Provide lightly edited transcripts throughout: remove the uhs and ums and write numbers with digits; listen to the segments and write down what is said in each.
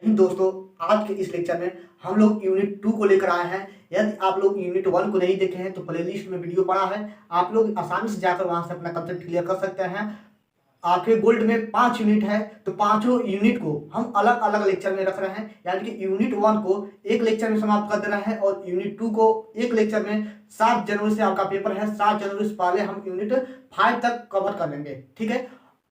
दोस्तों, आज के इस लेक्चर में हम लोग यूनिट 2 को लेकर आए हैं। यदि आप लोग यूनिट 1 को नहीं देखे हैं तो प्लेलिस्ट में वीडियो पड़ा है, आप लोग आसानी से जाकर वहां से अपना कंसेप्ट क्लियर कर सकते हैं। आपके गोल्ड में 5 यूनिट है, तो पांचों यूनिट को हम अलग अलग लेक्चर में रख रहे हैं। यानी कि यूनिट 1 को एक लेक्चर में समाप्त कर दे रहे हैं और यूनिट 2 को एक लेक्चर में 7 जनवरी से आपका पेपर है, 7 जनवरी से पहले हम यूनिट 5 तक कवर कर लेंगे, ठीक है।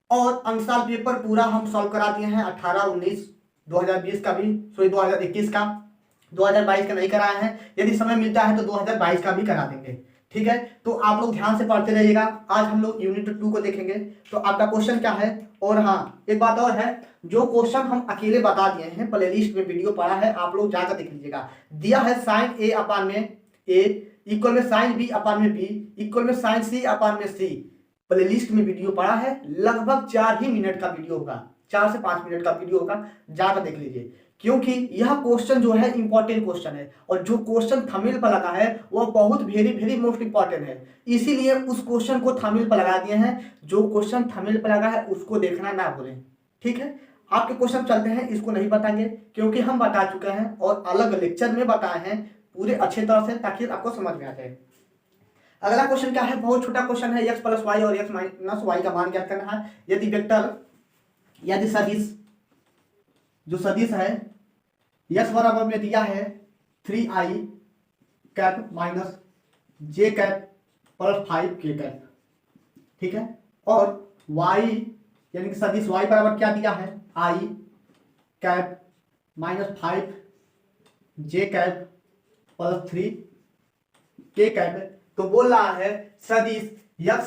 और अंकसाल पेपर पूरा हम सॉल्व करा दिए हैं, 18, 19, 2020 का भी, सॉरी 2021 का, 2022 का नहीं कराए हैं। यदि समय मिलता है तो 2022 का भी करा देंगे, ठीक है। तो आप लोग ध्यान से पढ़ते रहिएगा। आज हम लोग यूनिट 2 को देखेंगे। तो आपका क्वेश्चन क्या है, और हाँ एक बात और है, जो क्वेश्चन हम अकेले बता दिए हैं प्लेलिस्ट में वीडियो पड़ा है, आप लोग जाकर देख लीजिएगा। दिया है साइन ए अपान में ए इक्वल में साइन बी अपान में बी इक्वल में साइन सी अपान में सी। प्लेलिस्ट में वीडियो पड़ा है, लगभग 4 ही मिनट का वीडियो होगा, 4 से 5 मिनट का वीडियो होगा, जाकर देख लीजिए। क्योंकि यह क्वेश्चन जो है इंपॉर्टेंट क्वेश्चन है, और जो क्वेश्चन थंबनेल पर लगा है वह बहुत वेरी वेरी मोस्ट इंपॉर्टेंट है। इसीलिए उस क्वेश्चन को थंबनेल पर लगा दिए हैं। जो क्वेश्चन थंबनेल पर लगा है उसको देखना ना भूलें, ठीक है। आपके क्वेश्चन चलते हैं, इसको नहीं बताएंगे क्योंकि हम बता चुके हैं और अलग लेक्चर में बताए हैं पूरे अच्छे तरह से, ताकि आपको समझ में आ जाए। अगला क्वेश्चन क्या है, बहुत छोटा क्वेश्चन है। x प्लस वाई और x माइनस वाई का मान ज्ञात करना है। यदि वेक्टर, यदि सदिश, जो सदिश है x बराबर में दिया है 3i cap minus j cap plus 5k cap, ठीक है। और y यानी कि सदिश y बराबर क्या दिया है, i cap minus 5j cap plus 3k cap. तो बोल रहा है सदिश x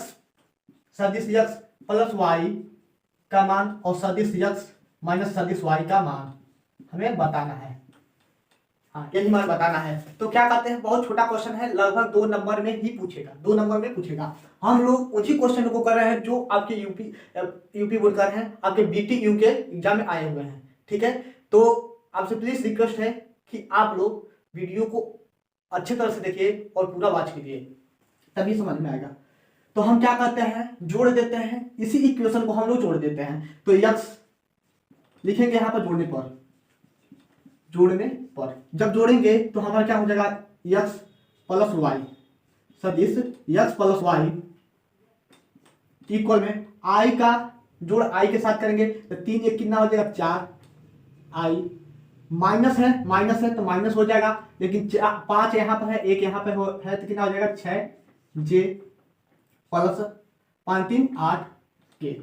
प्लस y का मान और सदिश x माइनस सदिश y का मान हमें बताना है। हाँ, यही मान बताना है। तो क्या कहते हैं, बहुत छोटा क्वेश्चन है, लगभग 2 नंबर में ही पूछेगा, 2 नंबर में पूछेगा। हम लोग उसी क्वेश्चन को कर रहे हैं जो आपके यूपी बोर्ड कर रहे हैं, आपके BTU के एग्जाम में आए हुए हैं, ठीक है। तो आपसे प्लीज रिक्वेस्ट है कि आप लोग वीडियो को अच्छे तरह से देखिए और पूरा वॉच कीजिए, तभी समझ में आएगा। तो हम क्या करते हैं, जोड़ देते हैं, इसी इक्वेशन को हम लोग जोड़ देते हैं। तो x लिखेंगे यहाँ पर जोड़ने पर जब जोड़ेंगे तो हमारा क्या हो जाएगा, x प्लस वाई, सदिश x प्लस वाई इक्वल में i का जोड़ i के साथ करेंगे तो 3 1 कितना हो जाएगा, 4i माइनस है तो माइनस हो जाएगा, लेकिन 5 यहाँ पर है, 1 यहाँ पर है तो कितना हो जाएगा, 6j प्लस 5 3 8k,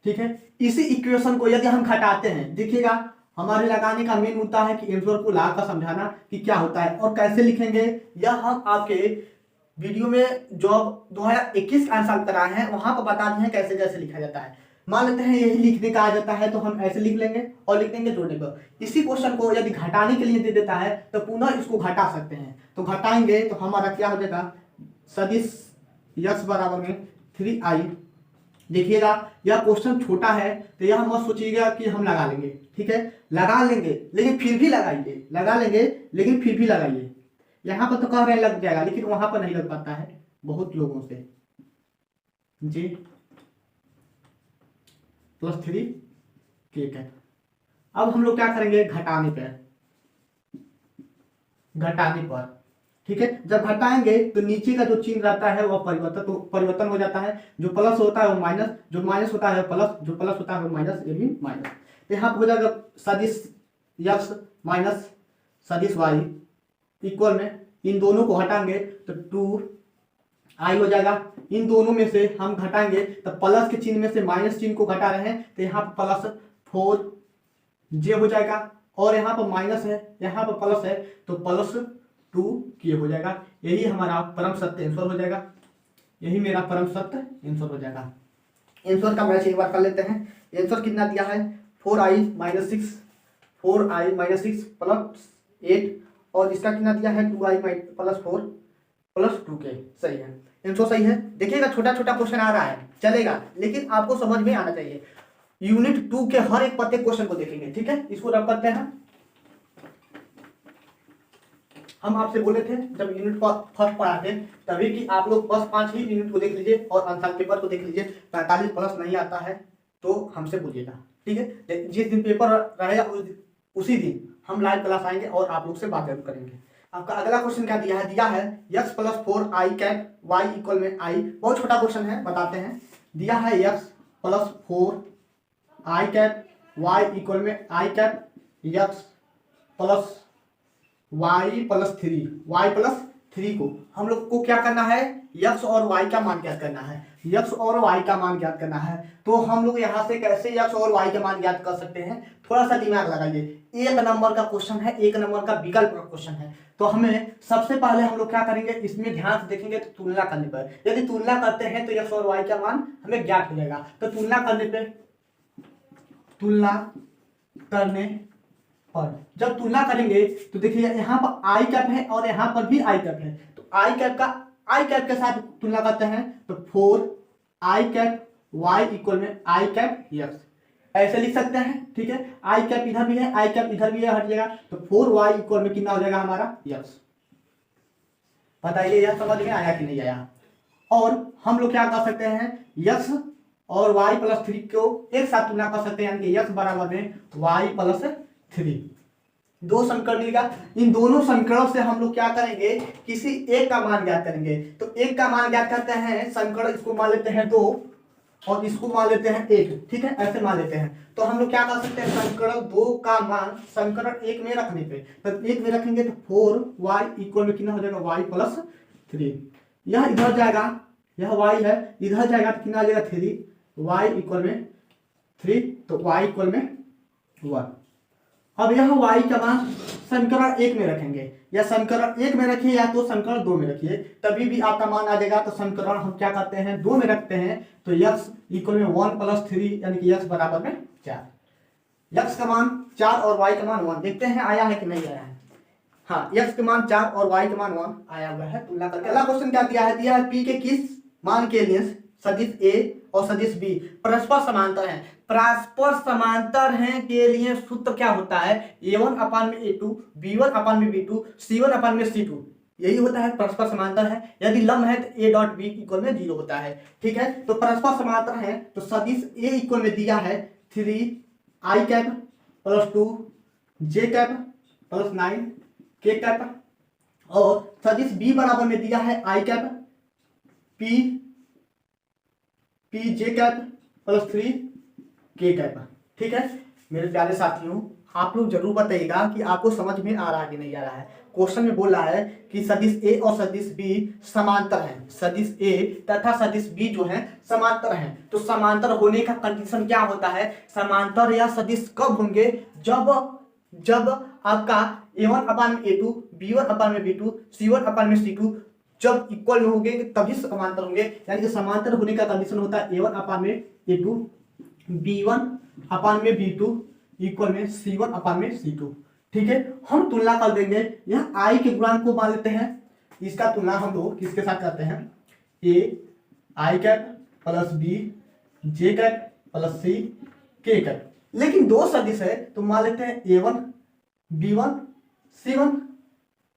ठीक है। इसी इक्वेशन को यदि हम घटाते हैं, देखिएगा हमारे लगाने का मेन मुद्दा है कि आंसर को ला कर समझाना कि क्या होता है और कैसे लिखेंगे। यह हम आपके वीडियो में जो 2021 का आंसर कराए हैं वहां पर बता दिए हैं कैसे कैसे लिखा जाता है। मान लेते हैं यही लिखने का आ जाता है तो हम ऐसे लिख लेंगे और लिख देंगे जोड़ने पर। इसी क्वेश्चन को यदि घटाने के लिए दे देता है तो पुनः इसको घटा सकते हैं। तो घटाएंगे तो हमारा क्या हो जाएगा, सदिश x बराबर में 3i। देखिएगा यह क्वेश्चन छोटा है तो यह मत सोचिएगा कि हम लगा लेंगे, ठीक है। लगा लेंगे लेकिन फिर भी लगाइए, लगा लेंगे लेकिन फिर भी लगाइए। यहां पर तो कह रहे लग जाएगा, लेकिन वहां पर नहीं लग पाता है बहुत लोगों से। जी प्लस 3k है। अब हम लोग क्या करेंगे, घटाने पर, ठीक है। जब घटाएंगे तो नीचे का जो चिन्ह रहता है वह परिवर्तन हो जाता है। जो प्लस होता है वो माइनस, जो माइनस होता है प्लस, जो प्लस होता है वो माइनस, ये भी माइनस। यहाँ पर हो जाएगा सदिश x माइनस सदिश y इक्वल में, इन दोनों को हटाएंगे तो 2i हो जाएगा। इन दोनों में से हम घटाएंगे तो प्लस के चिन्ह में से माइनस चिन्ह को घटा रहे हैं तो यहाँ पर प्लस 4j हो जाएगा, और यहाँ पर माइनस है, यहाँ पर प्लस है तो प्लस 2k हो जाएगा। यही हमारा परम सत्य आंसर हो जाएगा, यही मेरा परम सत्य आंसर हो जाएगा। आंसर का मैच एक बार कर लेते हैं। आंसर कितना दिया है, 4i माइनस 6 प्लस 8, और इसका कितना दिया है 2i प्लस 4 प्लस 2k। सही है, आंसर सही है। देखिएगा छोटा छोटा क्वेश्चन आ रहा है, चलेगा, लेकिन आपको समझ में आना चाहिए। यूनिट 2 के हर एक प्रत्येक क्वेश्चन को देखेंगे, ठीक है। इसको रब करते हैं। हम आपसे बोले थे जब यूनिट फर्स्ट पढ़ाते तभी कि आप लोग बस 5 ही यूनिट को देख लीजिए और आंसर पेपर को देख लीजिए। 45 प्लस नहीं आता है तो हमसे बोलिएगा, ठीक है, जिस दिन पेपर रहेगा उसी दिन हम लाइव क्लास आएंगे और आप लोग से बात जरूर करेंगे। आपका अगला क्वेश्चन क्या दिया है x plus 4i cap y equal में i। बहुत छोटा क्वेश्चन है, बताते हैं। दिया है x plus 4i cap y equal में i cap x plus y plus 3 को हम लोग को क्या करना है, x और y का मान ज्ञात करना है। x और y का मान ज्ञात करना है, तो हम लोग यहाँ से कैसे x और y का मान ज्ञात कर सकते हैं, थोड़ा सा दिमाग लगाइए। एक नंबर का क्वेश्चन है, एक नंबर का विकल्प का क्वेश्चन है, तो हमें सबसे पहले हम लोग क्या करेंगे, इसमें ध्यान से देखेंगे तो तुलना करने पर, यदि तुलना करते हैं तो x और y का मान हमें ज्ञात हो जाएगा। तो तुलना करने पर जब तुलना करेंगे तो देखिए यहाँ पर आई कैप है और यहाँ पर भी आई कैप है, तो आई कैप के साथ तुलना करते हैं तो 4i कैप y इक्वल में i कैप x ऐसे लिख सकते हैं। ठीक है, आई कैप इधर भी है, आई कैप इधर भी है, हट जाएगा, तो 4y इक्वल में कितना हो जाएगा हमारा x। बताइए यह समझ में आया कि नहीं आया। और हम लोग क्या कर सकते हैं, x और y प्लस 3 को एक साथ तुलना कर सकते हैं, यानी कि x बराबर में y प्लस 3, दो समीकरण मिलेगा। इन दोनों समीकरणों से हम लोग क्या करेंगे, किसी एक का मान ज्ञात करेंगे। तो एक का मान ज्ञात करते हैं, समीकरण इसको मान लेते हैं 2 और इसको मान लेते हैं 1। ठीक है, ऐसे मान लेते हैं। तो हम लोग क्या कर सकते हैं, समीकरण 2 का मान समीकरण 1 में रखने पे, तो 1 में रखेंगे तो 4y इक्वल में कितना हो जाएगा y प्लस 3। यह इधर जाएगा, यह y है, इधर जाएगा तो कितना आ जाएगा 3y इक्वल में 3, तो y इक्वल में 1। अब यह y का मान समीकरण 1 में रखेंगे, या समीकरण 1 में रखिए या तो समीकरण 2 में रखिए, तभी भी आपका मान आ जाएगा। तो समीकरण हम क्या करते हैं, 2 में रखते हैं, तो x इक्वल में 1 प्लस 3 यानी कि x बराबर में 4। x का मान 4 और y का मान 1, देखते हैं आया है कि नहीं आया है। हाँ, x का मान 4 और y का मान 1 आया हुआ है, तुलना करके। अगला क्वेश्चन क्या दिया है p के किस मान के लिए सदिश a और सदिश b परस्पर समांतर हैं। परस्पर समांतर हैं के लिए सूत्र क्या होता है, a1 अपान में a2, b1 अपान में b2, c1 अपान में c2, यही होता है परस्पर समांतर है। यदि लंब है तो a डॉट b इक्वल में 0 होता है। ठीक है, तो परस्पर समांतर है, तो सदिश a इक्वल में दिया है 3i cap plus 2j cap plus 9k cap, और सदिश b बराबर में दिया है i cap pj cap plus 3k cap. ठीक है मेरे प्यारे साथियों, आप लोग जरूर बताइएगा कि आपको समझ में आ रहा है कि नहीं आ रहा है। क्वेश्चन में बोल रहा है कि सदिश a और सदिश b समांतर हैं, सदिश a तथा सदिश b जो है समांतर हैं। तो समांतर होने का कंडीशन क्या होता है, समांतर या सदिश कब होंगे, जब आपका a1 अपान में a2, b1 अपान में b2, c1 अपान में c2 जब इक्वल में होंगे तभी समांतर होंगे। यानी कि समांतर होने का कंडीशन होता है a1 अपान में a2, b1 अपान में b2 इक्वल में c1 अपान में c2। ठीक है, हम तुलना कर देंगे, यह i के गुणांक को मान लेते हैं, इसका तुलना हम लोग किसके साथ करते हैं, a i cap plus b j cap plus c k cap. लेकिन दो सदिश है तो मान लेते हैं a1 b1 c1।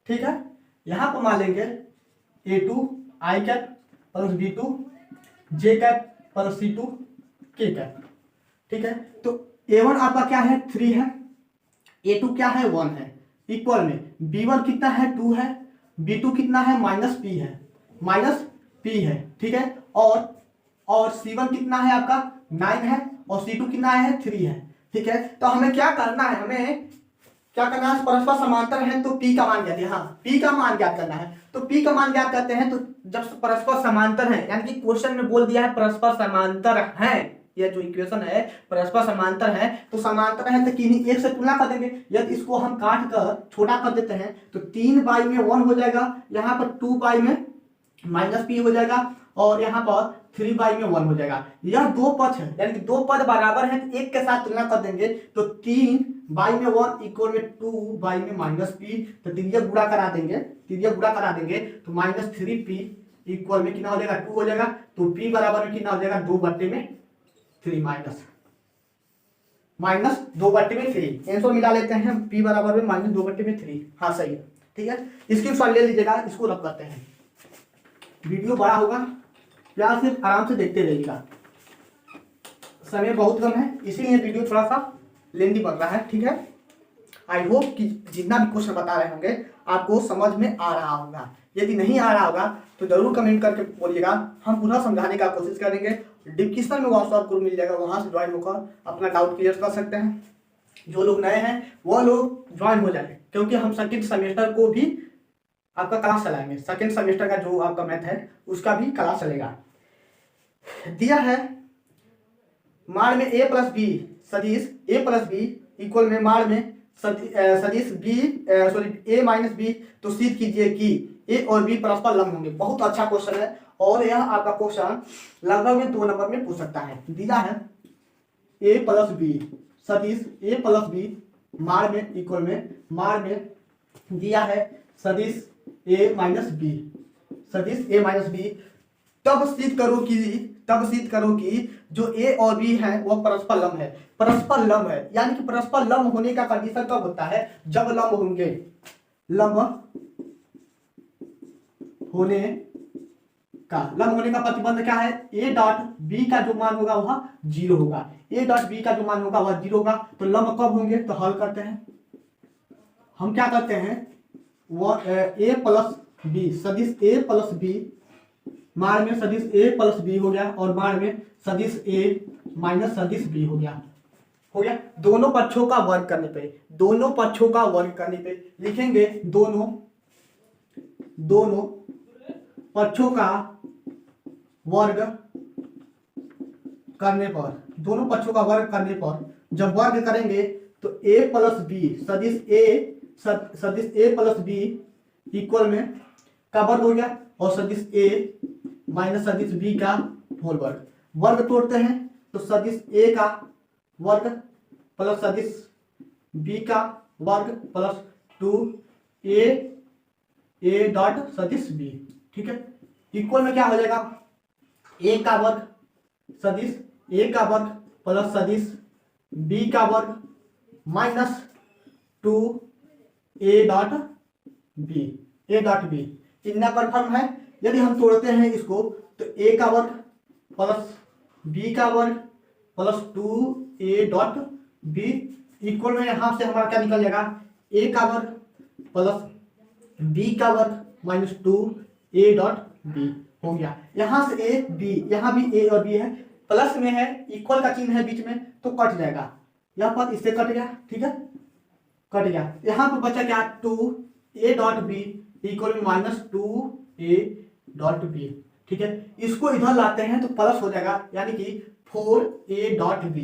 ठीक है, यहां पर मान लेंगे a2 i cap plus b2 j cap plus c2 k cap. ठीक है, तो a1 आपका क्या है 3 है, a2 क्या है 1 है, इक्वल में b1 कितना है 2 है, b2 कितना है माइनस p है। ठीक है, और c1 कितना है आपका 9 है, और c2 कितना है 3 है। ठीक है, तो हमें क्या करना है, परस्पर समांतर है तो p का मान ज्ञात है। हाँ, p का मान ज्ञात करना है, तो p का मान ज्ञात करते हैं। तो जब परस्पर समांतर है, यानी कि क्वेश्चन में बोल दिया है परस्पर समांतर है, यह जो इक्वेशन है परस्पर समांतर है, तो समांतर है तो किन्हीं एक से तुलना कर देंगे। यदि इसको हम काट कर छोटा कर देते हैं तो 3 में 1 हो जाएगा, यहाँ पर 2 में माइनस p हो जाएगा, और यहाँ पर 3 में 1 हो जाएगा। यह दो पद है, यानी कि दो पद बराबर है, तो एक के साथ तुलना कर देंगे तो 3 में 1 इक्वल में 2 में माइनस p, तो तिरिया गुणा करा देंगे तो माइनस 3p इक्वल में कितना हो जाएगा 2 हो जाएगा। तो p बराबर में कितना हो जाएगा 2/3 माइनस 2/3। आंसर मिला लेते हैं, p बराबर में माइनस 2/3। हाँ सही है। ठीक है, इसकी सॉल्व ले लीजिएगा, इसको रख करते हैं। वीडियो बड़ा होगा, प्यार से आराम से देखते रहिएगा। समय बहुत कम है, इसीलिए वीडियो थोड़ा सा लेंदी बन रहा है, ठीक है। आई होप कि जितना भी क्वेश्चन बता रहे होंगे आपको समझ में आ रहा होगा। यदि नहीं आ रहा होगा तो जरूर कमेंट करके बोलिएगा, हम पुनः समझाने का कोशिश करेंगे। डिस्क्रिप्शन में व्हाट्सएप ग्रुप मिल जाएगा, वहाँ से ज्वाइन होकर अपना डाउट क्लियर कर सकते हैं। जो लोग नए हैं वो लोग ज्वाइन हो जाएंगे, क्योंकि हम सेकेंड सेमेस्टर को भी आपका क्लास चलाएंगे। सेकेंड सेमेस्टर का जो आपका मैथ है उसका भी क्लास चलेगा। दिया है माड़ में a प्लस बी सदिश a प्लस बी इक्वल में माड़ में सदिश b sorry a minus B, तो सिद्ध कीजिए कि a और b परस्पर लंब होंगे। बहुत अच्छा क्वेश्चन है और यह आपका क्वेश्चन लगभग में 2 नंबर में पूछ सकता है। दिया है a प्लस बी सदिश a प्लस बी माड़ में इक्वल में माड़ में दिया है सदिश a माइनस बी, सदिश a माइनस बी। तब सिद्ध करो कि जो a और b है वह परस्पर लंब है। परस्पर लंब है यानी कि परस्पर लंब होने का कंडीशन कब होता है? जब लंब होंगे, लंब होने का प्रतिबंध क्या है? a डॉट b का जो मान होगा वह 0 होगा। a डॉट b का जो मान होगा वह 0 होगा। तो लंब कब होंगे? तो हल करते हैं हम, क्या करते हैं वह a प्लस बी सदिश a प्लस बी माड़ में सदिश a प्लस बी हो गया और माड़ में सदिश a माइनस सदिश b हो गया। दोनों पक्षों का वर्ग करने पे लिखेंगे दोनों पक्षों का वर्ग करने पर जब वर्ग करेंगे तो a प्लस बी सदिश a प्लस बी इक्वल में का वर्ग हो गया और सदिश a माइनस सदिश b का होल वर्ग तोड़ते हैं तो सदिश a का वर्ग प्लस सदिश b का वर्ग प्लस 2a डॉट सदिश b, ठीक है। इक्वल में क्या हो जाएगा? a का वर्ग सदिश a का वर्ग प्लस सदिश b का वर्ग माइनस 2a डॉट b। इतना कन्फर्म है। यदि हम तोड़ते हैं इसको तो a का वर्ग प्लस b का वर्ग plus 2a dot b equal में यहां से हमारा क्या निकल जाएगा? a का वर्ग प्लस b का वर्ग माइनस 2a डॉट b हो गया। यहां से a b, यहां भी a और b है, प्लस में है, इक्वल का चिन्ह है बीच में तो कट जाएगा। यह पद इससे कट गया, ठीक है, कट गया। यहां पर बचा क्या? 2a डॉट b इक्वल में माइनस 2a डॉट b, ठीक है। इसको इधर लाते हैं तो प्लस हो जाएगा, यानी कि 4a डॉट b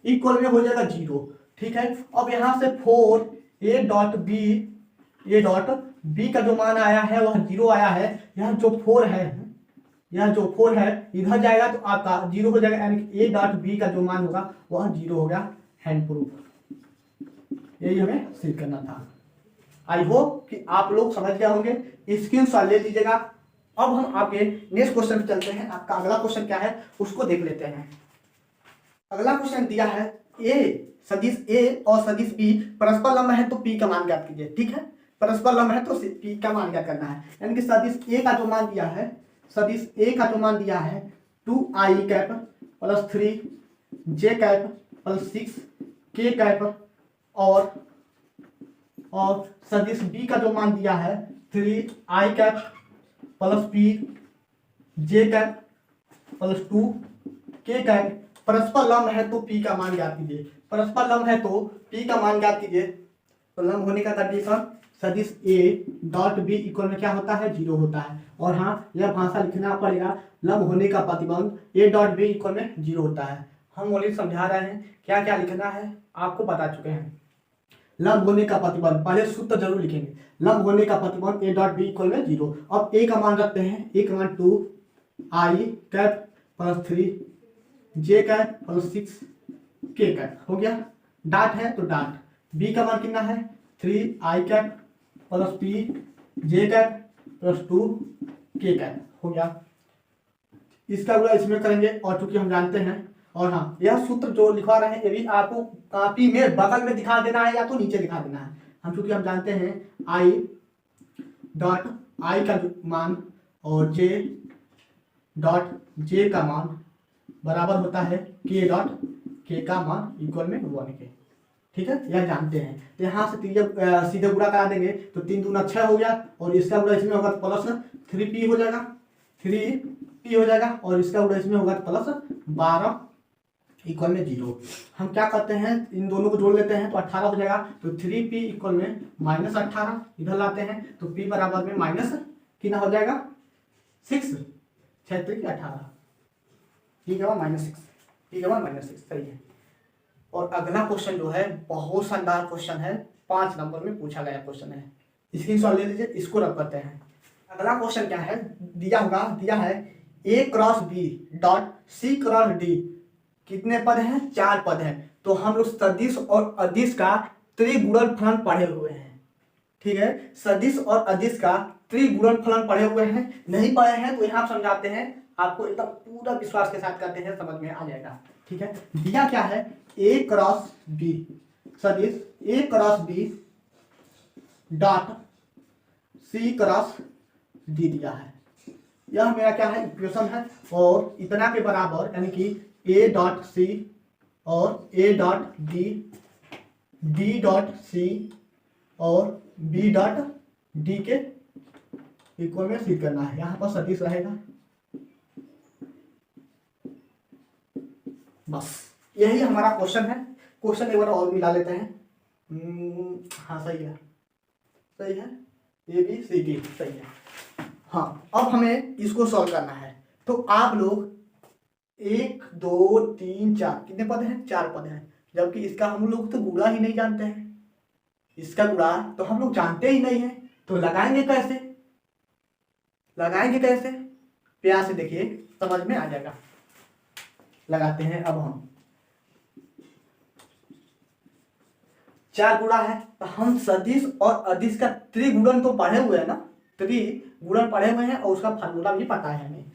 इक्वल में हो जाएगा 0, ठीक है। अब यहां से 4a डॉट b का जो मान आया है वह 0 आया है। यह जो 4 है इधर जाएगा तो आपका 0 हो जाएगा, यानी कि a डॉट b का जो मान होगा वह 0 हो गया। हैंड प्रूफ यही हमें सिद्ध करना था। आई होप कि आप लोग समझ गए होंगे, स्क्रीनशॉट ले लीजिएगा। अब हम आपके नेक्स्ट क्वेश्चन पे चलते हैं। आपका अगला क्वेश्चन क्या है उसको देख लेते हैं। अगला क्वेश्चन दिया है a सदिश a और सदिश b परस्पर लंब है तो p का मान ज्ञात कीजिए, ठीक है। परस्पर लंब है तो p का मान ज्ञात करना है, यानी कि सदिश a का जो मान दिया है 2i cap plus 3j cap plus 6k cap और सदिश b का जो मान दिया है 3i cap plus p j cap plus 2k cap. परस्पर लंब है तो p का मान ज्ञात कीजिए। परस्पर लंब है तो p का मान ज्ञात कीजिए। तो लंब होने का कंडीशन सदिश a डॉट b इक्वल में क्या होता है? 0 होता है। और हाँ, यह भाषा लिखना पड़ेगा, लंब होने का प्रतिबंध a डॉट b इक्वल में 0 होता है। हम ऑलरेडी समझा रहे हैं, क्या क्या लिखना है आपको बता चुके हैं। लंब होने का प्रतिबंध पहले सूत्र जरूर लिखेंगे। लंब होने का प्रतिबंध a डॉट b इक्वल में 0। अब a का मान रखते हैं, a का मान 2i cap plus 3j cap plus 6k cap हो गया। डाट है तो डाट, b का मान कितना है? 3i cap plus p j cap plus 2k cap हो गया। इसका पूरा इसमें करेंगे और चूंकि हम जानते हैं, और हाँ, यह सूत्र जो लिखवा रहे हैं ये भी आपको कॉपी में बगल में दिखा देना है या तो नीचे दिखा देना है। हम चूंकि हम जानते हैं i डॉट i का मान और j डॉट j का मान बराबर होता है के डॉट के का मान इक्वल में 1 के। ठीक है, यह जानते हैं। तो यहाँ से जब सीधे गुणा करा देंगे तो 3 दूना 6 हो गया, और इसका गुणा इसमें होगा तो प्लस 3p हो जाएगा, 3p हो जाएगा, और इसका गुणा इसमें होगा तो प्लस 12 इक्वल में 0। हम क्या करते हैं, इन दोनों को जोड़ लेते हैं तो 18 हो जाएगा। तो 3p इक्वल में -18 इधर लाते हैं तो p बराबर में माइनस कितना हो जाएगा 6, 6 3 18, ठीक है -6, ठीक है -6, सही है। और अगला क्वेश्चन जो है बहुत शानदार क्वेश्चन है, 5 नंबर में पूछा गया क्वेश्चन है, स्क्रीनशॉट ले लीजिए, इसको रख करते हैं। अगला क्वेश्चन क्या है, दिया है a cross b dot c cross d, कितने पद हैं, 4 पद हैं। तो हम लोग सदिश और अदिश का त्रिगुणनफलन पढ़े हुए हैं। ठीक है, सदिश और अदिश का त्रिगुणनफलन पढ़े हुए हैं, नहीं पढ़े हैं तो यहाँ समझाते हैं, आपको एकदम पूरा विश्वास के साथ करते हैं, समझ में आ जाएगा। ठीक है, दिया क्या है, a क्रॉस b सदिश a cross b dot c cross d दिया है। यह मेरा क्या है, इक्वेशन है, और इतना के बराबर यानी कि a डॉट c और a dot d, d dot c और b डॉट d के इक्वल में सिद्ध करना है। यहाँ पर सदिश रहेगा, बस यही हमारा क्वेश्चन है। क्वेश्चन एक बार और मिला लेते हैं। हाँ सही है, सही है, ए बी सी डी सही है। हाँ, अब हमें इसको सॉल्व करना है। तो आप लोग 1 2 3 4 कितने पद हैं, 4 पद हैं, जबकि इसका हम लोग तो गुणा ही नहीं जानते हैं। इसका गुणा तो हम लोग जानते ही नहीं है, तो लगाएंगे कैसे, लगाएंगे कैसे, प्यार से देखिए समझ में आ जाएगा। लगाते हैं। अब हम 4 गुणा है, तो हम सदिश और अदिश का त्रिगुणन तो पढ़े हुए हैं ना, त्रिगुणन पढ़े हुए हैं और उसका फार्मूला भी पता है हमें।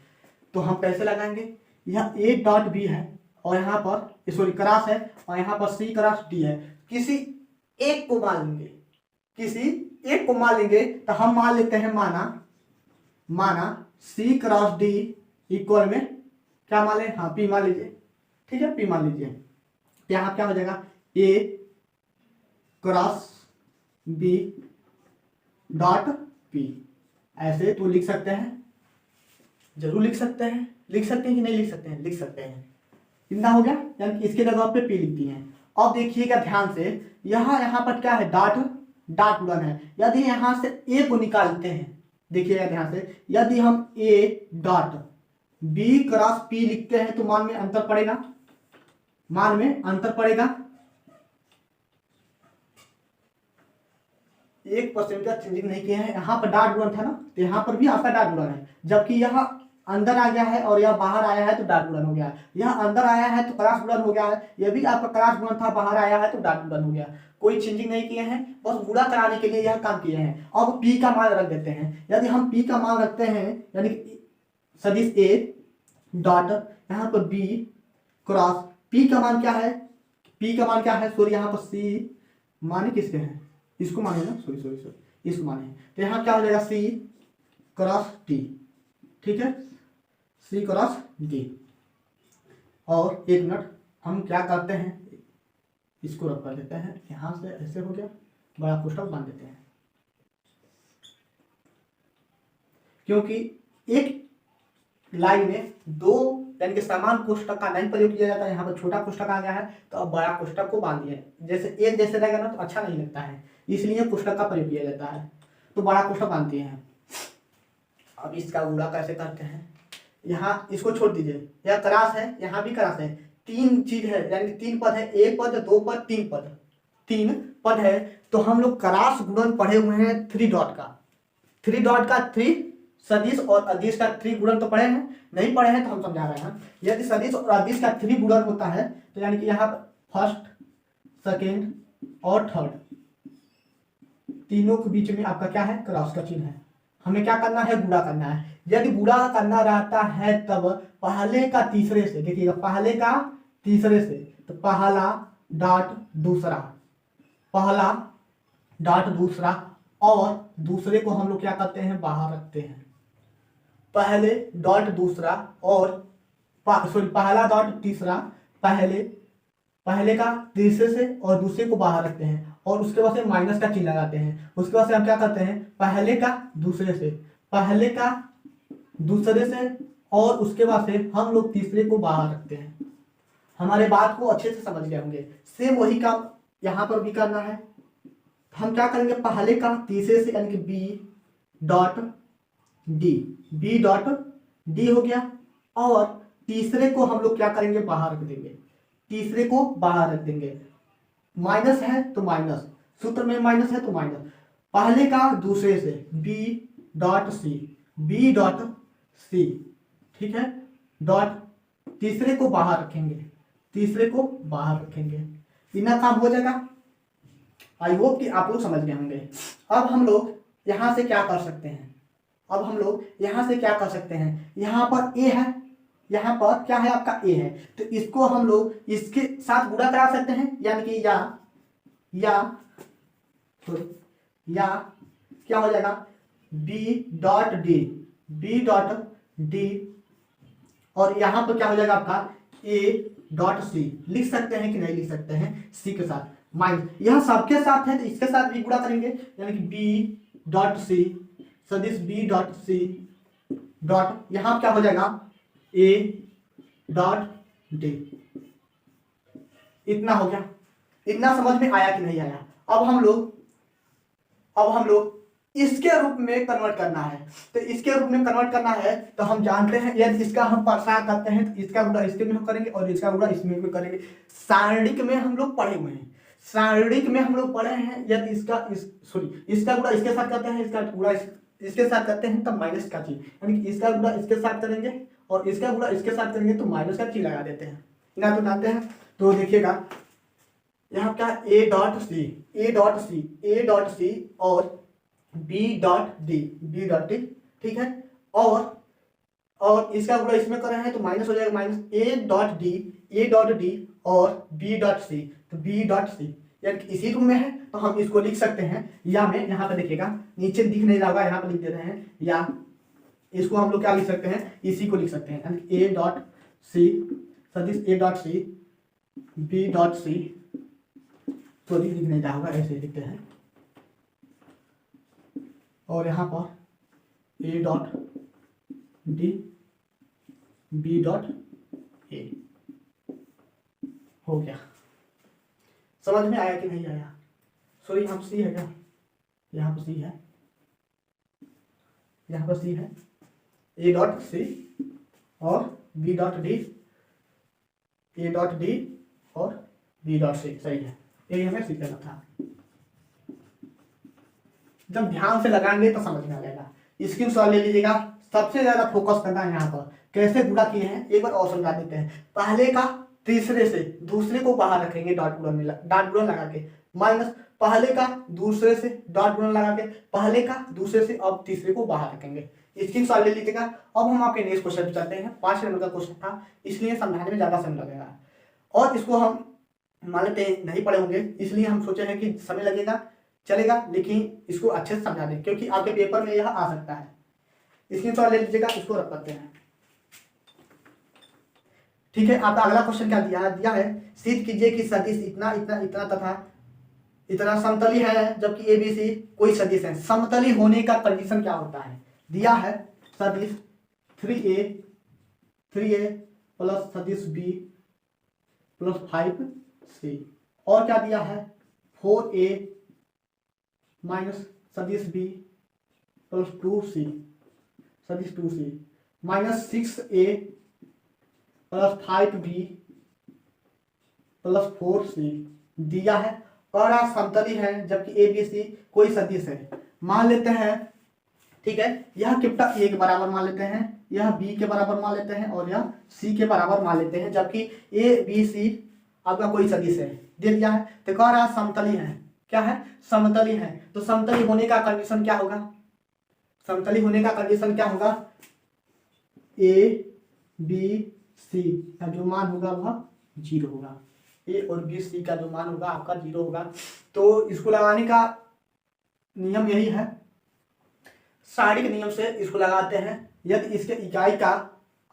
तो हम कैसे लगाएंगे, यहाँ a डॉट b है और यहाँ पर सॉरी क्रॉस है, और यहाँ पर c क्रॉस d है। किसी एक को मान लेंगे, किसी एक को मान लेंगे, तो हम मान लेते हैं माना c क्रॉस d इक्वल में क्या मान लें, हाँ p मान लीजिए। ठीक है, p मान लीजिए। यहाँ क्या हो जाएगा, a cross b dot p। ऐसे तो लिख सकते हैं, जरूर लिख सकते हैं, लिख सकते हैं कि नहीं लिख सकते हैं, लिख सकते हैं। कितना हो गया, यानी कि इसके जगह पे p लिखती हैं। अब देखिएगा ध्यान से, यहाँ पर क्या है, डॉट गुणन है। यदि यहाँ से a को निकालते हैं, देखिएगा ध्यान से, यदि हम a dot b cross p लिखते हैं तो मान में अंतर पड़ेगा, मान में अंतर पड़ेगा। 1% का चेंजिंग नहीं किया है। यहाँ पर डॉट गुणन था ना, तो यहाँ पर भी आपका डॉट गुणन है, जबकि यहाँ अंदर आ गया है और यह बाहर आया है तो डॉट गुणन हो गया। यहाँ अंदर आया है तो क्रॉस गुणन हो गया है, यह भी आपका क्रॉस गुणन था, बाहर आया है तो डॉट गुणन हो गया। कोई चेंजिंग नहीं किए हैं, बस गुणा कराने के लिए यह काम किए हैं। अब p का मान रख देते हैं। यदि हम p का मान रखते हैं, यानी सदिश a डॉट यहाँ पर b क्रॉस p का मान क्या है, p का मान क्या है, सॉरी यहाँ पर c माने किसके हैं, इसको माने ना, सॉरी इसको माने। तो यहाँ क्या हो जाएगा, c क्रॉस d। ठीक है, c क्रॉस d। और 1 मिनट, हम क्या करते हैं, इसको रख कर देते हैं, यहाँ से ऐसे हो गया, बड़ा कोष्ठक बांध देते हैं, क्योंकि एक लाइन में 2 यानी कि समान कोष्ठक का नहीं प्रयोग किया जाता है। यहाँ पर छोटा कोष्ठक आ गया है तो अब बड़ा कोष्ठक को बांध दिए, जैसे एक जैसे रहेगा ना तो अच्छा नहीं लगता है, इसलिए कोष्ठक का प्रयोग किया जाता है, तो बड़ा कोष्ठक बांधते हैं। अब इसका गुणा कैसे करते हैं, यहाँ इसको छोड़ दीजिए, यह क्रॉस है, यहाँ भी क्रॉस है, 3 चीज है, यानी 3 पद है, 1 पद 2 पद 3 पद है। तो हम लोग क्रॉस गुणन पढ़े हुए हैं 3 डॉट का 3 सदिश और अदिश का 3 गुणन तो पढ़े हैं, नहीं पढ़े हैं तो हम समझा रहे हैं। यदि सदिश और अदिश का 3 गुणन होता है तो यानी कि यहाँ फर्स्ट सेकेंड और थर्ड तीनों के बीच में आपका क्या है, क्रॉस का चिन्ह है। हमें क्या करना है, गुणा करना है। यदि गुणा करना रहता है तब पहले का तीसरे से, देखिएगा पहले का तीसरे से, तो पहला डॉट दूसरा, पहला डॉट दूसरा, और दूसरे को हम लोग क्या करते हैं, बाहर रखते हैं। पहले डॉट दूसरा और पहला डॉट तीसरा, पहले का तीसरे से और दूसरे को बाहर रखते हैं और उसके बाद से माइनस का चिन्ह लगाते हैं। उसके बाद से हम क्या करते हैं, पहले का दूसरे से और उसके बाद से हम लोग तीसरे को बाहर रखते हैं। हमारे बात को अच्छे से समझ गए होंगे। सेम वही काम यहाँ पर भी करना है। हम क्या करेंगे, पहले का तीसरे से यानी कि बी डॉट डी हो गया और तीसरे को हम लोग क्या करेंगे, बाहर रख देंगे। माइनस है तो माइनस, सूत्र में माइनस है तो माइनस। पहले का दूसरे से बी डॉट सी, ठीक है, डॉट तीसरे को बाहर रखेंगे, इतना काम हो जाएगा। आई होप कि आप लोग समझ गए होंगे। अब हम लोग यहाँ से क्या कर सकते हैं, यहाँ पर ए है, यहाँ पर क्या है आपका ए है, तो इसको हम लोग इसके साथ गुणा करा सकते हैं, यानी कि या क्या हो जाएगा, बी डॉट डी और यहाँ पर क्या हो जाएगा आपका ए डॉट सी। लिख सकते हैं कि नहीं लिख सकते हैं, सी के साथ माइनस, यह सबके साथ है तो इसके साथ भी गुणा करेंगे, यानी कि बी डॉट सी सदिश बी डॉट सी डॉट यहाँ क्या हो जाएगा ए डॉट डी। इतना हो गया। इतना समझ में आया कि नहीं आया? अब हम लोग इसके रूप में कन्वर्ट करना है। तो इसके रूप में कन्वर्ट करना है तो हम जानते हैं, यदि इसका हम परसा करते हैं तो इसका गुणा इसके में हम करेंगे और इसका गुणा इसमें भी करेंगे। सारणिक में हम लोग पढ़े हुए हैं, यदि इसका गुणा इसके साथ करते हैं, इसका गुणा इसके साथ करते हैं तब माइनस का चिन्ह, यानी कि इसका गुणा इसके साथ करेंगे और इसका गुणा इसके साथ करेंगे तो माइनस का चिन्ह लगा देते हैं। ना तो जानते हैं। तो देखिएगा यहाँ क्या ए डॉट सी और बी डॉट डी, ठीक है, और इसका गुणा इसमें कर रहे हैं तो माइनस हो जाएगा, माइनस ए डॉट डी और बी डॉट सी, तो बी डॉट सी यानी कि इसी रूप में है तो हम इसको लिख सकते हैं या में, यहाँ पे देखिएगा नीचे दिख नहीं रहा होगा, यहाँ पे लिख दे रहे हैं, या इसको हम लोग क्या लिख सकते हैं, इसी को लिख सकते हैं, यानी ए डॉट सी सदिश A dot C B dot C, तो लिख नहीं रहा होगा, ऐसे लिखते हैं, और यहाँ पर A dot D B dot A हो गया। समझ में आया कि नहीं आया? सॉरी यहाँ पर सी है क्या, यहाँ पर सी है, ए डॉट सी और B dot D, A dot D और बी डॉट सी, सही है, ये हमें सीखना था। जब ध्यान से लगाएंगे तो समझ में आ जाएगा। स्क्रीनशॉट ले लीजिएगा, सबसे ज्यादा फोकस करना है यहाँ पर। कैसे गुणा किए हैं एक बार और समझा देते हैं। पहले का तीसरे से दूसरे को बाहर रखेंगे डॉट गुणन लगा के, माइनस पहले का दूसरे से डॉट गुणन लगा के, पहले का दूसरे से अब तीसरे को बाहर रखेंगे। स्क्रीनशॉट ले लीजिएगा। अब हम आपके नेक्स्ट क्वेश्चन पे चलते हैं। 5 नंबर का क्वेश्चन था, इसलिए समझाने में ज्यादा समय लगेगा और इसको हम मान लेते हैं नहीं पढ़े होंगे, इसलिए हम सोचे हैं कि समय लगेगा चलेगा, लेकिन इसको अच्छे से समझा दें क्योंकि आपके पेपर में यह आ सकता है। स्क्रीनशॉट ले लीजिएगा, इसको रख करते हैं, ठीक है। आपका अगला क्वेश्चन क्या दिया है, सिद्ध कीजिए कि सदिश इतना इतना इतना तथा इतना समतली है जबकि ए बी सी कोई सदिश है। समतली होने का कंडीशन क्या होता है? दिया है सदिश 3a प्लस सदिश b प्लस 5c, और क्या दिया है 4a माइनस सदिश b प्लस 2c सदिश 2c minus 6a plus 5b plus 4c दिया है। और समतली है जबकि ए बी सी कोई सदिश है। मान लेते हैं, ठीक है, यह कितना ए के बराबर मान लेते हैं, यह बी के बराबर मान लेते हैं और यह सी के बराबर मान लेते हैं, जबकि ए बी सी आपका कोई सदिश है, दे दिया है। तो कह रहा समतली है, क्या है, समतली है। तो समतली होने का कंडीशन क्या होगा, समतली होने का कंडीशन क्या होगा, ए बी सी का जो मान होगा वह 0 होगा, ए और बी सी का जो मान होगा आपका 0 होगा। तो इसको लगाने का नियम यही है, सारणिक नियम से इसको लगाते हैं। यदि इसके इकाई का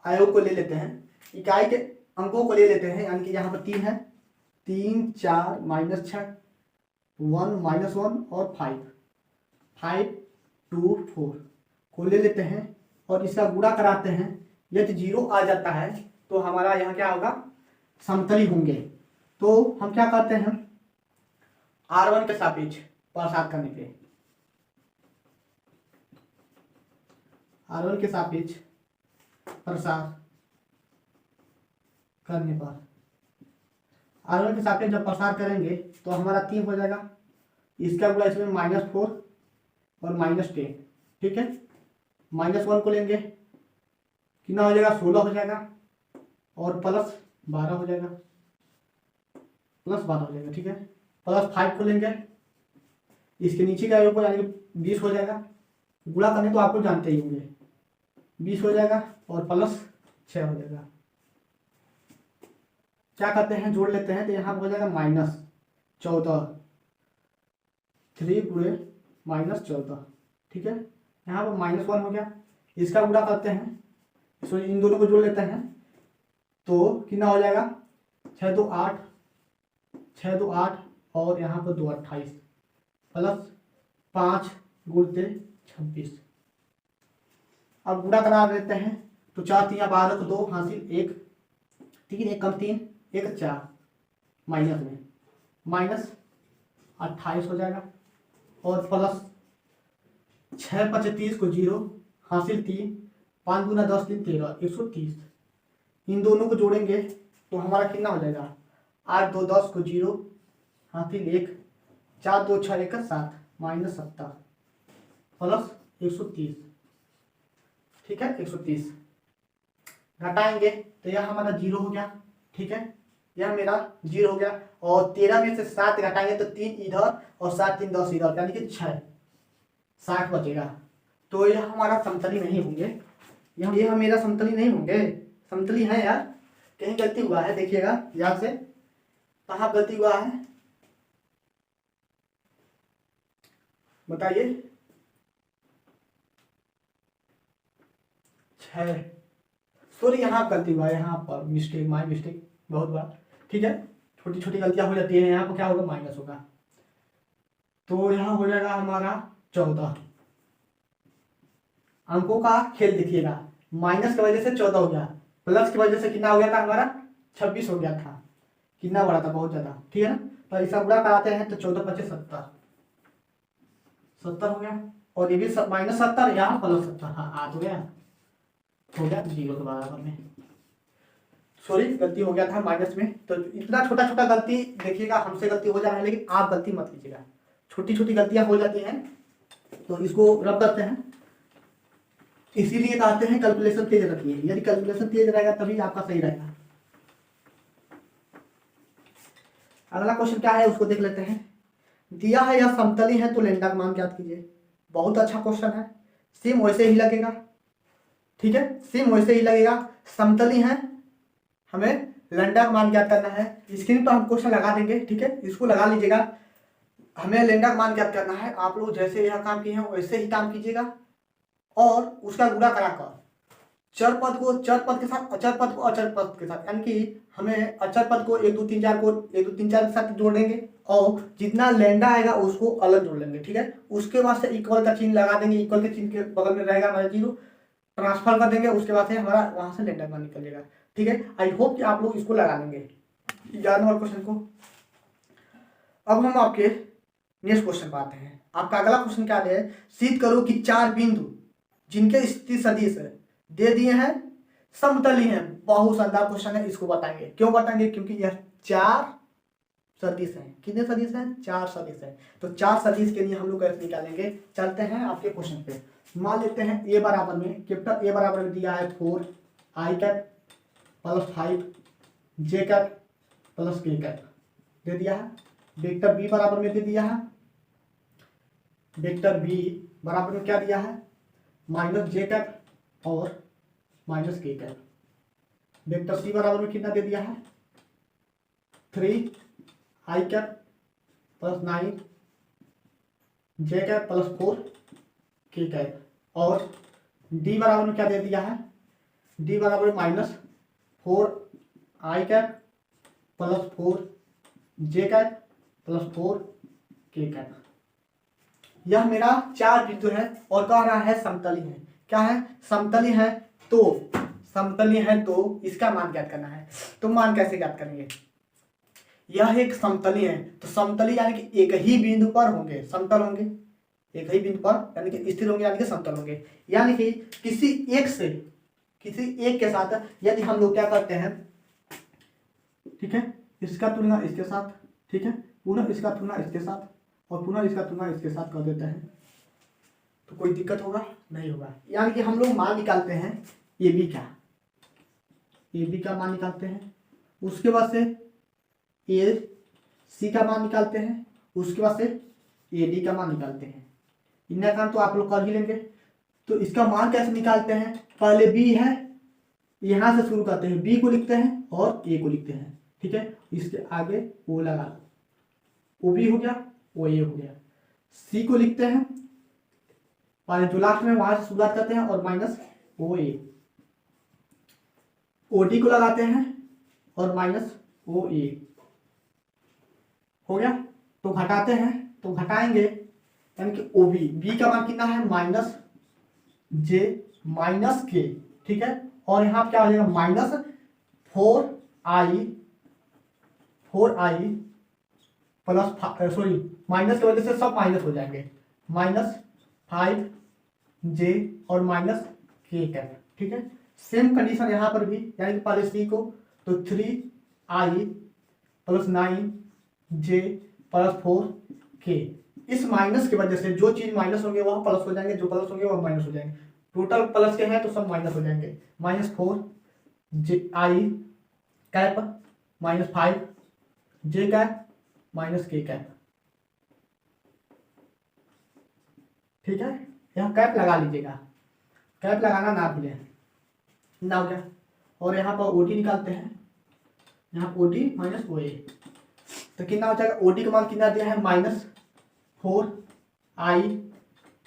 आयोग को ले लेते हैं, इकाई के अंकों को ले लेते हैं, यानी कि यहाँ पर 3 है, 3 4 -6 1 -1 और 5 5 2 4 को ले लेते हैं और इसका गुणा कराते हैं। यदि 0 आ जाता है तो हमारा यहाँ क्या होगा, समतली होंगे। तो हम क्या करते हैं, R1 के सापेक्ष प्रसार करने पे, R1 के सापेक्ष प्रसार करने पर, R1 के सापेक्ष जब प्रसार करेंगे तो हमारा 3 हो जाएगा, इसका गुणा इसमें -4 और -10, ठीक है। -1 को लेंगे, कितना हो जाएगा, 16 हो जाएगा और +12 हो जाएगा, +12 हो जाएगा, ठीक है। +5 को लेंगे, इसके नीचे का योग यानी कि 20 हो जाएगा, गुणा करने तो आपको जानते ही होंगे, 20 हो जाएगा और +6 हो जाएगा। क्या करते हैं, जोड़ लेते हैं, तो यहाँ हो जाएगा -14, 3 गुणे -14, ठीक है। यहाँ पर -1 हो गया, इसका गुणा करते हैं, सो इन दोनों को जोड़ लेते हैं तो कितना हो जाएगा, 6 2 8, 6 2 8 और यहाँ पर 2 28 +5 गुणते 26। अब गुणा करा देते हैं तो 4 3 12 को 2 हासिल 1, 3 1 कम 3 1 4, माइनस में -28 हो जाएगा और +6 5 30 को 0 हासिल 3, 5 गुना 10 3 13 130। इन दोनों को जोड़ेंगे तो हमारा कितना हो जाएगा, 8 2 10 को 0 हासिल 1, 4 2 6 1 7 -70 +130, ठीक है। 130 घटाएंगे तो यह हमारा 0 हो गया, ठीक है। यह मेरा 0 हो गया और 13 में से 7 घटाएंगे तो 3 इधर और 7 3 10 इधर, यानी कि 6 60 बचेगा। तो यह हमारा समतली नहीं होंगे, यह मेरा समतली नहीं होंगे, समतली है यार, कहीं गलती हुआ है, देखिएगा याद से कहाँ गलती हुआ है बताइए। 6, सॉरी यहाँ गलती हुआ है, यहाँ पर मिस्टेक, माई मिस्टेक बहुत बार, ठीक है। छोटी छोटी गलतियां हो जाती है, यहाँ पर क्या होगा, माइनस होगा, तो यहाँ हो जाएगा हमारा 14। अंकों का खेल देखिएगा, माइनस की वजह से 14 हो गया, प्लस की वजह से कितना हो गया था हमारा, 26 हो गया था, कितना बड़ा था, बहुत ज्यादा, ठीक है ना। तो इसका गुणा कराते हैं तो 14 25 70 70 हो गया और ये भी -70, यहाँ +70, हाँ आ तो गया, हो गया 0 के बराबर में। सॉरी गलती हो गया था माइनस में, तो इतना छोटा छोटा गलती देखिएगा, हमसे गलती हो जा रहा है लेकिन आप गलती मत कीजिएगा, छोटी छोटी गलतियां हो जाती हैं तो इसको रब करते हैं। इसीलिए कहते हैं कैलकुलेशन तेज रखिए, यदि कैलकुलेशन तेज रहेगा तभी आपका सही रहेगा। अगला क्वेश्चन क्या है उसको देख लेते हैं। दिया है यह समतली है तो लैम्डा का मान ज्ञात कीजिए। बहुत अच्छा क्वेश्चन है, सेम वैसे ही लगेगा, ठीक है, सेम वैसे ही लगेगा। समतली है, हमें लैम्डा का मान ज्ञात करना है। स्क्रीन पर हम क्वेश्चन लगा देंगे, ठीक है, इसको लगा लीजिएगा। हमें लैम्डा का मान ज्ञात करना है, आप लोग जैसे यह काम किए हैं वैसे ही काम कीजिएगा और उसका गुणा कराकर चर पद को चर पद के साथ, अचर पद को अचर पद के साथ, यानी कि हमें अचर पद को 1 2 3 4 को 1 2 3 4 के साथ जोड़ देंगे और जितना लैम्डा आएगा उसको अलग जोड़ लेंगे, ठीक है। उसके बाद से इक्वल का चिन्ह लगा देंगे, इक्वल के चिन्ह के बगल में रहेगा हमारा 0, ट्रांसफर कर देंगे, उसके बाद से हमारा वहां से लैम्डा मान निकल जाएगा, ठीक है। आई होप कि आप लोग इसको लगा देंगे 11 नंबर क्वेश्चन को। अब हम आपके नेक्स्ट क्वेश्चन पर आते हैं। आपका अगला क्वेश्चन क्या है, सिद्ध करो कि 4 बिंदु जिनके स्थिति सदिश दे दिए हैं समतली हैं। बहुत शानदार क्वेश्चन है, इसको बताएंगे। क्यों बताएंगे, क्योंकि यह 4 सदिश हैं। कितने सदिश हैं, 4 सदिश हैं। तो 4 सदिश के लिए हम लोग कैसे निकालेंगे, चलते हैं आपके क्वेश्चन पे। मान लेते हैं ए बराबर में, कैपिटल ए बराबर में दिया है 4 i cap plus 5 j cap plus k cap दे दिया है। वेक्टर बी बराबर में दे दिया है, वेक्टर बी बराबर में क्या दिया है, -j कैप और -k कैप। वेक्टर सी बराबर में कितना दे दिया है, 3 i cap plus 9 j cap plus 4 k cap. और डी बराबर में क्या दे दिया है, डी बराबर 4i cap plus 4j cap plus 4k cap. यह मेरा 4 बिंदु है और कह रहा है समतली है। क्या है? समतली है। तो समतली है तो इसका मान ज्ञात करना है। तो मान कैसे ज्ञात करेंगे? यह एक समतली है तो समतली यानी कि एक ही बिंदु पर होंगे, समतल होंगे, एक ही बिंदु पर यानी कि स्थिर होंगे, यानी कि समतल होंगे। यानी कि किसी एक के साथ यदि हम लोग क्या करते हैं, ठीक है, इसका तुलना इसके साथ, ठीक है, पुनः इसका तुलना इसके साथ और पुनः इसका तुलना इसके साथ कर देते हैं तो कोई दिक्कत होगा? नहीं होगा। यानी कि हम लोग मान निकालते हैं ए बी का मान निकालते हैं, उसके बाद से ए सी का मान निकालते हैं, उसके बाद से ए डी का मान निकालते हैं। इतना काम तो आप लोग कर ही लेंगे। तो इसका मान कैसे निकालते हैं? पहले बी है, यहां से शुरू करते हैं, बी को लिखते हैं और ए को लिखते हैं, ठीक है, इसके आगे ओ लगा लो, ओ बी हो गया, ओ ए हो गया। सी को लिखते हैं और जो लास्ट में वहां से शुरुआत करते हैं और माइनस ओ ए, ओ डी को लगाते हैं और माइनस ओ ए हो गया। तो घटाते हैं, तो घटाएंगे यानी कि ओ बी का मान कितना है? माइनस जे माइनस के, ठीक है, और यहाँ क्या हो जाएगा? Minus 4i plus sorry minus की वजह से सब माइनस हो जाएंगे, माइनस 5j और माइनस k कैप, ठीक है। सेम कंडीशन यहाँ पर भी, यानी कि पहले सी को तो 3i plus 9j plus 4k। इस माइनस की वजह से जो चीज माइनस होंगे वह प्लस हो जाएंगे, जो प्लस होंगे वह माइनस हो जाएंगे। टोटल प्लस के हैं तो सब माइनस हो जाएंगे। -4i cap minus 5j cap minus k cap, ठीक है। यहाँ कैप लगा लीजिएगा, कैप लगाना ना भूलें, ना हो गया। और यहाँ पर ओडी निकालते हैं, यहाँ ओडी माइनस ओ ए, तो कितना हो जाएगा? ओडी का मान कितना दिया है? -4i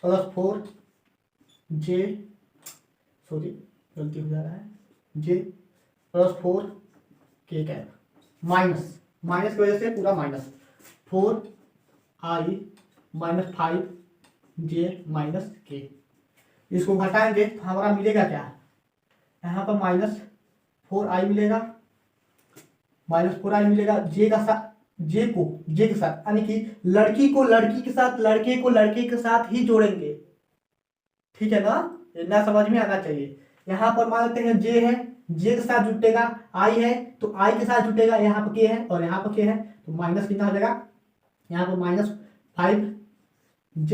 प्लस 4j, सॉरी गलती हो जा रहा है, j plus 4k cap, minus की वजह से पूरा minus 4i minus 5j minus k। इसको घटाएंगे तो हमारा मिलेगा क्या? यहाँ पर -4i मिलेगा, -4i मिलेगा, j के साथ यानी कि लड़की को लड़की के साथ, लड़के को लड़के के साथ ही जोड़ेंगे, ठीक है ना, इतना समझ में आना चाहिए। यहाँ पर मान लेते हैं j है, j के साथ जुटेगा, i है तो i के साथ जुटेगा, यहाँ पर k है और यहाँ पर k है, तो माइनस कितना हो जाएगा? यहाँ पर -5j,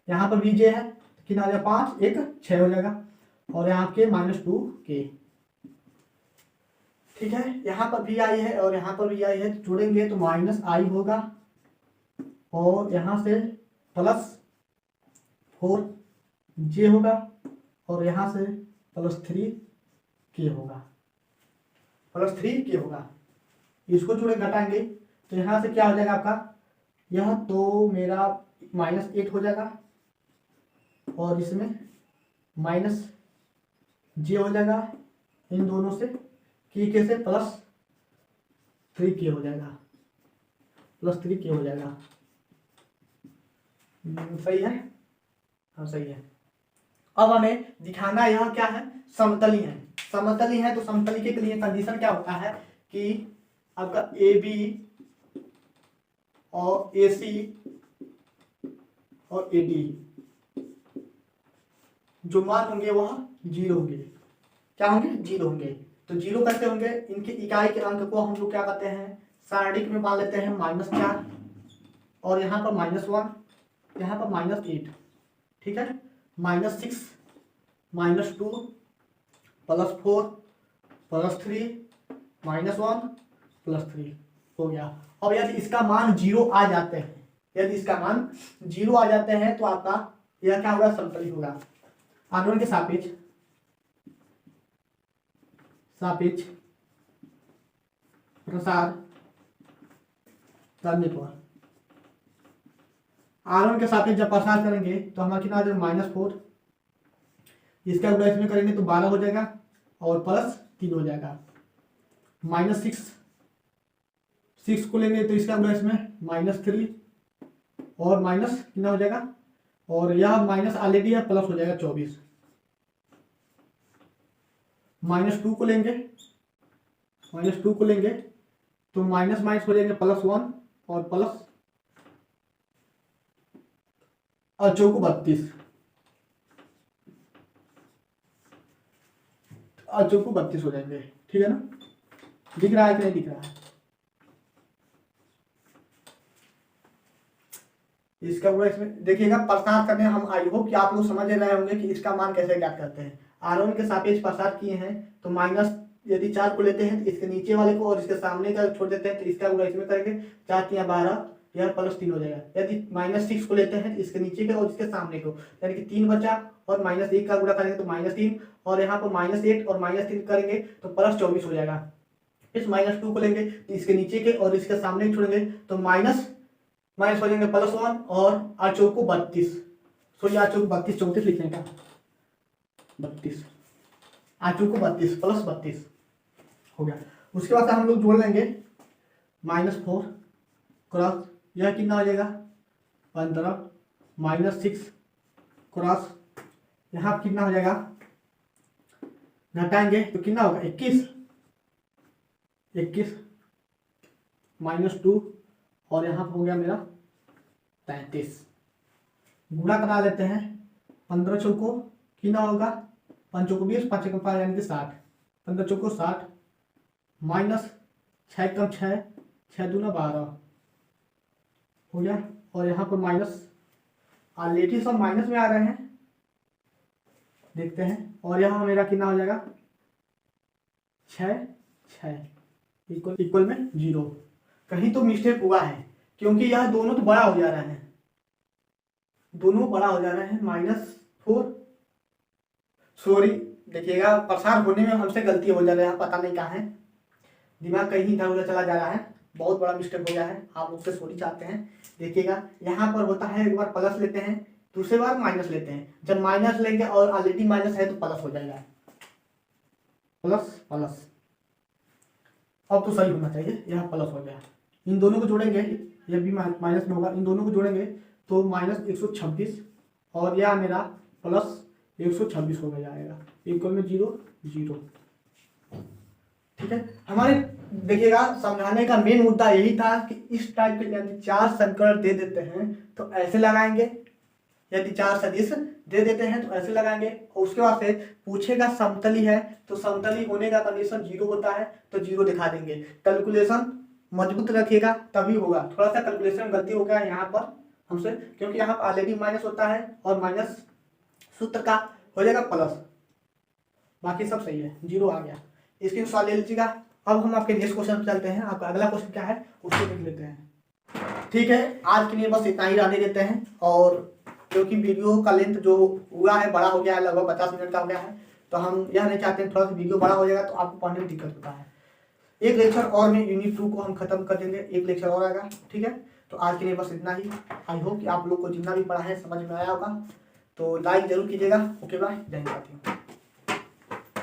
यहाँ पर भी j है, कितना हो जाएगा? 5 1 6 हो जाएगा, और यहाँ के -2k, ठीक है। यहाँ पर भी आई है और यहाँ पर भी आई है, जोड़ेंगे तो -i होगा और यहाँ से प्लस 4j होगा और यहाँ से प्लस 3k होगा, इसको जोड़े घटाएंगे तो यहाँ से क्या हो जाएगा आपका? यह तो मेरा -8 हो जाएगा और इसमें -j हो जाएगा, इन दोनों से k से प्लस 3k हो जाएगा, सही है? हाँ सही है। अब हमें दिखाना यह क्या है? समतली है। समतली है तो समतली के लिए कंडीशन क्या होता है कि आपका AB और AC और AD जो मान होंगे वह 0 होंगे। क्या होंगे? 0 होंगे। तो 0 कैसे होंगे? इनके इकाई के अंक को हम लोग क्या करते हैं? सारणिक में मान लेते हैं -4 और यहाँ पर -1, यहाँ पर -8, ठीक है, -6 -2 +4 +3 -1 +3 हो गया। अब यदि इसका मान 0 आ जाते हैं, तो आपका यह क्या होगा? समतली होगा। आंदोलन के सापेक्ष प्रसार करने पर, आंदोलन के सापेक्ष जब प्रसार करेंगे तो हमारा कितना आ जाएगा? -4, इसका गुणा इसमें करेंगे तो 12 हो जाएगा और +3 हो जाएगा, -6 को लेंगे तो इसका गुणा इसमें -3 और माइनस कितना हो जाएगा, और यह माइनस ऑलरेडी है, प्लस हो जाएगा 24। -2 को लेंगे, -2 को लेंगे तो माइनस माइनस हो जाएंगे +1 और प्लस और चौको 32 और चौको 32 हो जाएंगे। ठीक है ना, दिख रहा है कि नहीं दिख रहा है? इसका पूरा इसमें देखिएगा प्रसार करने हम आई होप कि आप लोग समझ रहे होंगे कि इसका मान कैसे ज्ञात करते हैं। R1 के सापेक्ष प्रसार किए हैं तो माइनस यदि 4 को लेते हैं तो इसके नीचे वाले को और इसके सामने का छोड़ देते हैं तो इसका गुणा इसमें करेंगे, 4 3 12, यह +3 हो जाएगा। यदि -6 को लेते हैं तो इसके नीचे के और इसके सामने को, यानी कि 3 बचा और -1 का गुणा करेंगे तो -3 और यहाँ पर -8 और -3 करेंगे तो +24 हो जाएगा। इस -2 को लेंगे तो इसके नीचे के और इसके सामने छोड़ेंगे तो माइनस हो जाएंगे +1 और 8 चौको 32। सो ये 8 चौको 32, 34 लिखने का 32, 8 चौको 32 + 32 हो गया। उसके बाद हम लोग जोड़ लेंगे -4 क्रॉस, यह कितना हो जाएगा 15, -6 क्रॉस, यहाँ कितना हो जाएगा, घटाएंगे तो कितना होगा 21 -2 और यहाँ पर हो गया मेरा 33। गुणा करा लेते हैं, 15 चौको कितना होगा, 5 चौको 20, 5 चौको 5 यानी कि 60, 15 चौको 60 माइनस 6 कम 6, 6 दूना 12 हो गया। और यहाँ पर माइनस ऑलरेडी सब माइनस में आ रहे हैं, देखते हैं। और यहाँ मेरा कितना हो जाएगा 6 इक्वल में 0। कहीं तो मिस्टेक हुआ है क्योंकि यह दोनों तो बड़ा हो जा रहा है, दोनों बड़ा हो जा रहे हैं। -4 सॉरी देखिएगा प्रसार होने में हमसे गलती हो जा रहा है, पता नहीं कहाँ है, दिमाग कहीं इधर उधर चला जा रहा है, बहुत बड़ा मिस्टेक हो गया है, आप लोग से सॉरी चाहते हैं। देखिएगा यहाँ पर होता है, एक बार प्लस लेते हैं, दूसरे बार माइनस लेते हैं। जब माइनस लेंगे और ऑलरेडी माइनस है तो प्लस हो जाएगा, प्लस अब तो सही होना चाहिए, यह प्लस हो गया। इन दोनों को जोड़ेंगे, यह भी माइनस में होगा, इन दोनों को जोड़ेंगे तो -126 और यह मेरा +126 हो जाएगा, इक्वल में 0 ठीक है। हमारे देखिएगा समझाने का मेन मुद्दा यही था कि इस टाइप के यदि 4 समीकरण दे देते हैं तो ऐसे लगाएंगे, यदि 4 सदिश दे देते हैं तो ऐसे लगाएंगे। और उसके बाद से पूछेगा समतली है तो समतली होने का कंडीशन 0 होता है तो 0 दिखा देंगे। कैलकुलेशन मजबूत रखिएगा तभी होगा। थोड़ा सा कैलकुलेशन गलती हो गया यहाँ पर हमसे, क्योंकि यहाँ पर ऑलरेडी माइनस होता है और माइनस सूत्र का हो जाएगा प्लस, बाकी सब सही है, 0 आ गया। इसके सवाल ले लीजिएगा। अब हम आपके नेक्स्ट क्वेश्चन चलते हैं, आपका अगला क्वेश्चन क्या है उसको देख लेते हैं। ठीक है, आज के लिए बस इतना ही रहने देते हैं। और क्योंकि वीडियो का लेंथ जो हुआ है बड़ा हो गया है, लगभग 50 मिनट का हो गया है, तो हम यह नहीं चाहते हैं थोड़ा सा वीडियो बड़ा हो जाएगा तो आपको पढ़ने में दिक्कत होता है। एक लेक्चर और में यूनिट 2 को हम खत्म कर देंगे, एक लेक्चर और आएगा। ठीक है, तो आज के लिए बस इतना ही। आई होप कि आप लोग को जितना भी पढ़ा है समझ में आया होगा, तो लाइक जरूर कीजिएगा। ओके बाय, जय हिंद साथियों।